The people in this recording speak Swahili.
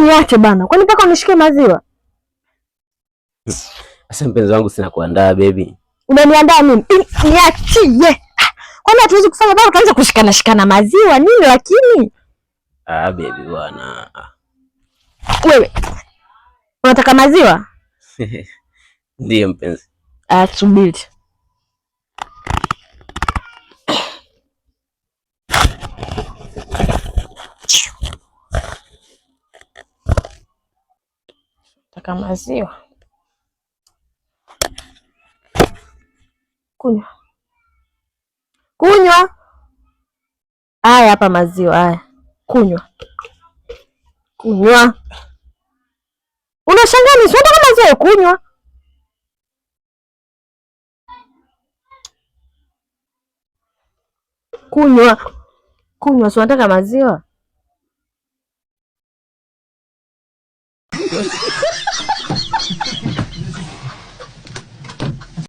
niache bana. Kwani mpaka unishike maziwa? Sasa mpenzi wangu sina kuandaa baby. Unaniandaa mimi? Niachie. Kwani hatuwezi kufanya bado tuanze kushikana maziwa nini lakini? Baby bwana. Wewe. Unataka maziwa? Ndiyo mpenzi. Subiri. Nataka maziwa. Kunywa. Haya hapa maziwa haya. Kunywa. Unashangaa ni swada kama maziwa kunywa. Si unataka maziwa?